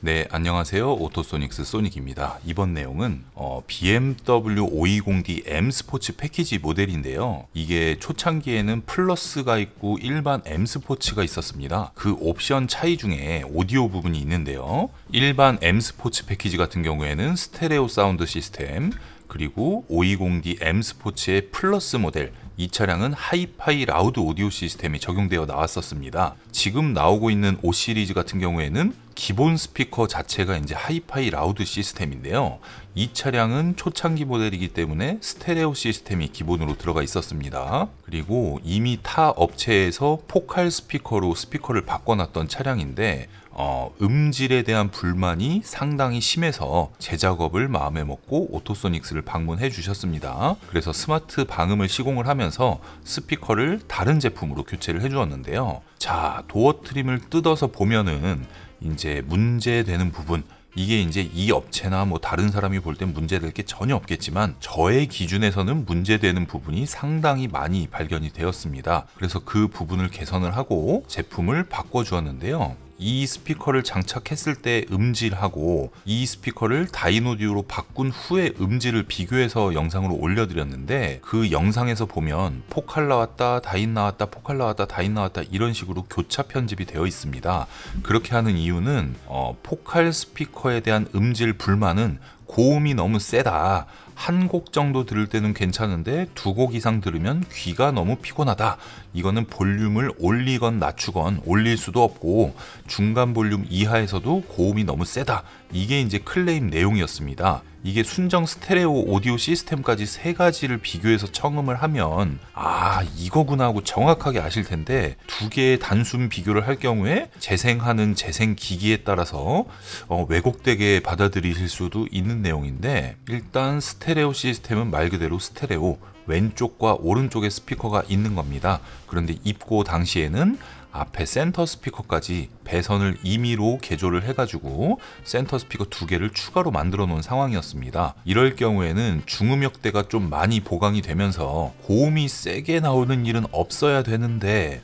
네, 안녕하세요. 오토소닉스 소닉입니다. 이번 내용은 BMW 520D M 스포츠 패키지 모델인데요. 이게 초창기에는 플러스가 있고 일반 M 스포츠가 있었습니다. 그 옵션 차이 중에 오디오 부분이 있는데요. 일반 M 스포츠 패키지 같은 경우에는 스테레오 사운드 시스템, 그리고 520D M 스포츠의 플러스 모델, 이 차량은 하이파이 라우드 오디오 시스템이 적용되어 나왔었습니다. 지금 나오고 있는 5 시리즈 같은 경우에는 기본 스피커 자체가 이제 하이파이 라우드 시스템인데요. 이 차량은 초창기 모델이기 때문에 스테레오 시스템이 기본으로 들어가 있었습니다. 그리고 이미 타 업체에서 포칼 스피커로 스피커를 바꿔놨던 차량인데 음질에 대한 불만이 상당히 심해서 제작업을 마음에 먹고 오토소닉스를 방문해 주셨습니다. 그래서 스마트 방음을 시공을 하면서 스피커를 다른 제품으로 교체를 해 주었는데요. 자, 도어 트림을 뜯어서 보면은 이제 문제되는 부분, 이게 이제 이 업체나 뭐 다른 사람이 볼 땐 문제될 게 전혀 없겠지만 저의 기준에서는 문제되는 부분이 상당히 많이 발견이 되었습니다. 그래서 그 부분을 개선을 하고 제품을 바꿔 주었는데요. 이 스피커를 장착했을 때 음질하고 이 스피커를 다이노디오로 바꾼 후에 음질을 비교해서 영상으로 올려드렸는데, 그 영상에서 보면 포칼 나왔다, 다인 나왔다, 포칼 나왔다, 다인 나왔다, 이런 식으로 교차 편집이 되어 있습니다. 그렇게 하는 이유는 포칼 스피커에 대한 음질 불만은 고음이 너무 세다, 한 곡 정도 들을 때는 괜찮은데 두 곡 이상 들으면 귀가 너무 피곤하다, 이거는 볼륨을 올리건 낮추건 올릴 수도 없고 중간 볼륨 이하에서도 고음이 너무 세다, 이게 이제 클레임 내용이었습니다. 이게 순정 스테레오 오디오 시스템까지 세 가지를 비교해서 청음을 하면 이거구나 하고 정확하게 아실 텐데, 두 개의 단순 비교를 할 경우에 재생하는 재생 기기에 따라서 왜곡되게 받아들이실 수도 있는 내용인데, 일단 스테레오 시스템은 말 그대로 스테레오, 왼쪽과 오른쪽에 스피커가 있는 겁니다. 그런데 입고 당시에는 앞에 센터 스피커까지 배선을 임의로 개조를 해가지고 센터 스피커 두 개를 추가로 만들어 놓은 상황이었습니다. 이럴 경우에는 중음역대가 좀 많이 보강이 되면서 고음이 세게 나오는 일은 없어야 되는데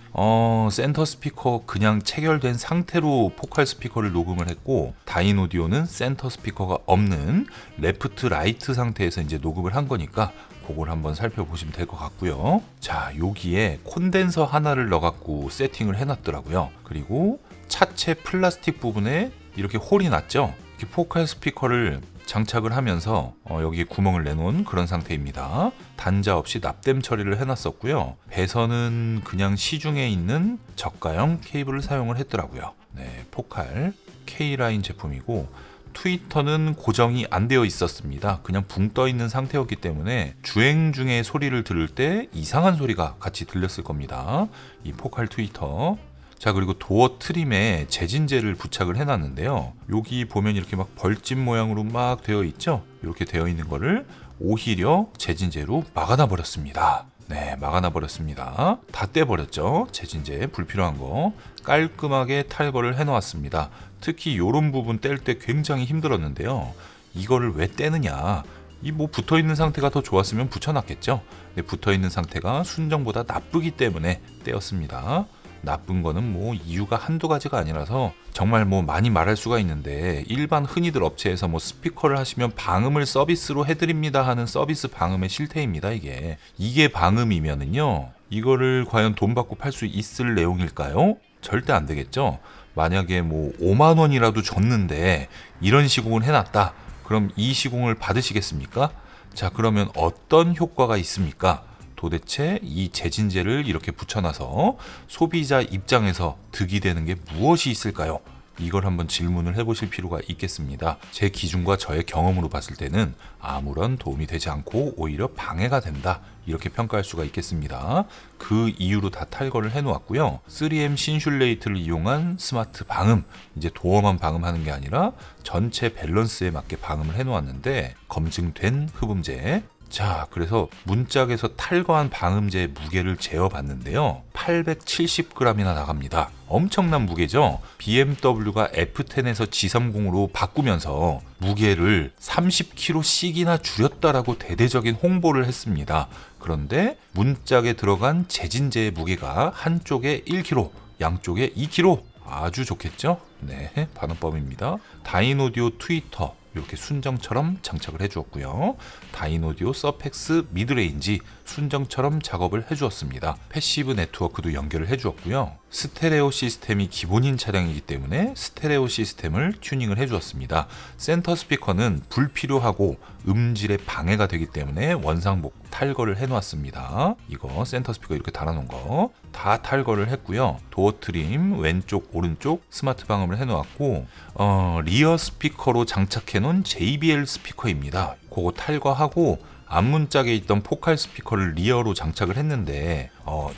센터 스피커 그냥 체결된 상태로 포칼 스피커를 녹음을 했고, 다인 오디오는 센터 스피커가 없는 레프트 라이트 상태에서 이제 녹음을 한 거니까 그걸 한번 살펴보시면 될 것 같고요. 자, 여기에 콘덴서 하나를 넣어갖고 세팅을 해놨더라고요. 그리고 차체 플라스틱 부분에 이렇게 홀이 났죠. 이렇게 포칼 스피커를 장착을 하면서 여기에 구멍을 내놓은 그런 상태입니다. 단자 없이 납땜 처리를 해놨었고요. 배선은 그냥 시중에 있는 저가형 케이블을 사용을 했더라고요. 네, 포칼 K라인 제품이고, 트위터는 고정이 안 되어 있었습니다. 그냥 붕 떠 있는 상태였기 때문에 주행 중에 소리를 들을 때 이상한 소리가 같이 들렸을 겁니다. 이 포칼 트위터. 자, 그리고 도어 트림에 재진제를 부착을 해놨는데요. 여기 보면 이렇게 막 벌집 모양으로 막 되어 있죠. 이렇게 되어 있는 거를 오히려 재진제로 막아놔 버렸습니다. 네, 막아놔 버렸습니다. 다 떼버렸죠. 재진제 불필요한 거 깔끔하게 탈거를 해놓았습니다. 특히 이런 부분 뗄 때 굉장히 힘들었는데요. 이거를 왜 떼느냐, 이 뭐 붙어있는 상태가 더 좋았으면 붙여놨겠죠. 근데 붙어있는 상태가 순정보다 나쁘기 때문에 떼었습니다. 나쁜 거는 뭐 이유가 한두 가지가 아니라서 정말 뭐 많이 말할 수가 있는데, 일반 흔히들 업체에서 뭐 스피커를 하시면 방음을 서비스로 해드립니다 하는 서비스 방음의 실태입니다. 이게 방음이면은요, 이거를 과연 돈 받고 팔 수 있을 내용일까요? 절대 안 되겠죠. 만약에 뭐 5만 원이라도 줬는데 이런 시공을 해놨다, 그럼 이 시공을 받으시겠습니까? 자, 그러면 어떤 효과가 있습니까? 도대체 이 재진제를 이렇게 붙여놔서 소비자 입장에서 득이 되는 게 무엇이 있을까요? 이걸 한번 질문을 해보실 필요가 있겠습니다. 제 기준과 저의 경험으로 봤을 때는 아무런 도움이 되지 않고 오히려 방해가 된다, 이렇게 평가할 수가 있겠습니다. 그 이유로 다 탈거를 해놓았고요. 3M 신슐레이트를 이용한 스마트 방음, 이제 도어만 방음하는 게 아니라 전체 밸런스에 맞게 방음을 해놓았는데, 검증된 흡음재. 자, 그래서 문짝에서 탈거한 방음제의 무게를 재어봤는데요. 870g이나 나갑니다. 엄청난 무게죠. BMW가 F10에서 G30으로 바꾸면서 무게를 30kg씩이나 줄였다라고 대대적인 홍보를 했습니다. 그런데 문짝에 들어간 재진제의 무게가 한쪽에 1kg, 양쪽에 2kg, 아주 좋겠죠? 네, 반응법입니다. 다인오디오 트위터 이렇게 순정처럼 장착을 해주었고요. 다인오디오 서펙스 미드레인지 순정처럼 작업을 해주었습니다. 패시브 네트워크도 연결을 해주었고요. 스테레오 시스템이 기본인 차량이기 때문에 스테레오 시스템을 튜닝을 해주었습니다. 센터 스피커는 불필요하고 음질에 방해가 되기 때문에 원상복 탈거를 해놓았습니다. 이거 센터 스피커 이렇게 달아놓은 거 다 탈거를 했고요. 도어 트림 왼쪽 오른쪽 스마트 방음을 해놓았고 리어 스피커로 장착해놓은 JBL 스피커입니다. 그거 탈거하고 앞문짝에 있던 포칼 스피커를 리어로 장착을 했는데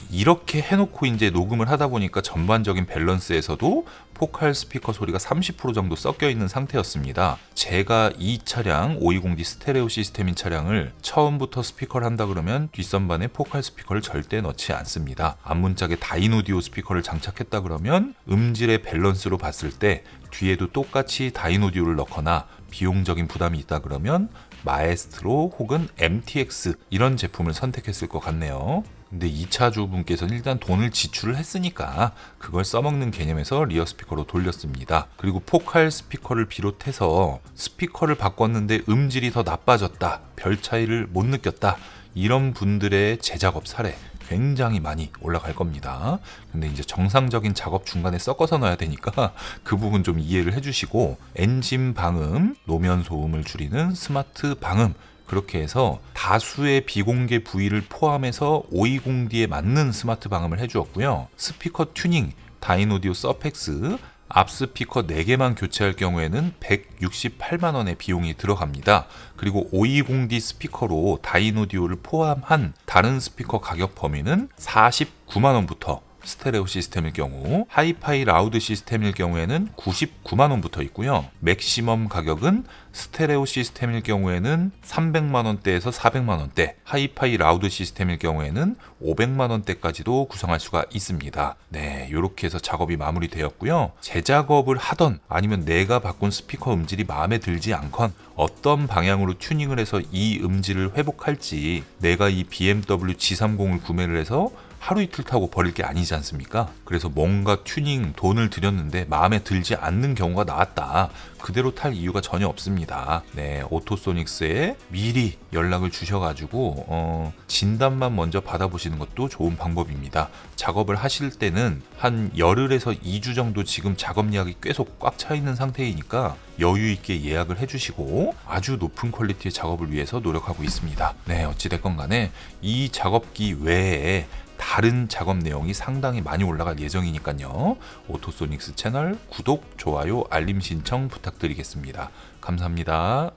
이렇게 해놓고 이제 녹음을 하다 보니까 전반적인 밸런스에서도 포칼 스피커 소리가 30% 정도 섞여 있는 상태였습니다. 제가 이 차량 520D 스테레오 시스템인 차량을 처음부터 스피커를 한다 그러면 뒷선반에 포칼 스피커를 절대 넣지 않습니다. 앞문짝에 다인오디오 스피커를 장착했다 그러면 음질의 밸런스로 봤을 때 뒤에도 똑같이 다인오디오를 넣거나 비용적인 부담이 있다 그러면 마에스트로 혹은 MTX 이런 제품을 선택했을 것 같네요. 근데 2차주 분께서는 일단 돈을 지출을 했으니까 그걸 써먹는 개념에서 리어 스피커로 돌렸습니다. 그리고 포칼 스피커를 비롯해서 스피커를 바꿨는데 음질이 더 나빠졌다, 별 차이를 못 느꼈다, 이런 분들의 재작업 사례 굉장히 많이 올라갈 겁니다. 근데 이제 정상적인 작업 중간에 섞어서 넣어야 되니까 그 부분 좀 이해를 해주시고, 엔진 방음, 노면 소음을 줄이는 스마트 방음, 그렇게 해서 다수의 비공개 부위를 포함해서 520D에 맞는 스마트 방음을 해주었고요. 스피커 튜닝, 다인오디오 서펙스, 앞 스피커 4개만 교체할 경우에는 168만원의 비용이 들어갑니다. 그리고 520D 스피커로 다인오디오를 포함한 다른 스피커 가격 범위는 49만원부터 스테레오 시스템일 경우, 하이파이 라우드 시스템일 경우에는 99만원부터 있고요. 맥시멈 가격은 스테레오 시스템일 경우에는 300만원대에서 400만원대, 하이파이 라우드 시스템일 경우에는 500만원대까지도 구성할 수가 있습니다. 네, 이렇게 해서 작업이 마무리되었고요. 재작업을 하던 아니면 내가 바꾼 스피커 음질이 마음에 들지 않건 어떤 방향으로 튜닝을 해서 이 음질을 회복할지, 내가 이 BMW G30을 구매를 해서 하루 이틀 타고 버릴 게 아니지 않습니까? 그래서 뭔가 튜닝 돈을 들였는데 마음에 들지 않는 경우가 나왔다, 그대로 탈 이유가 전혀 없습니다. 네, 오토소닉스에 미리 연락을 주셔가지고 진단만 먼저 받아보시는 것도 좋은 방법입니다. 작업을 하실 때는 한 열흘에서 2주 정도 지금 작업 예약이 계속 꽉 차 있는 상태이니까 여유 있게 예약을 해주시고 아주 높은 퀄리티의 작업을 위해서 노력하고 있습니다. 네, 어찌됐건 간에 이 작업기 외에 다른 작업 내용이 상당히 많이 올라갈 예정이니까요. 오토소닉스 채널 구독, 좋아요, 알림 신청 부탁드리겠습니다. 감사합니다.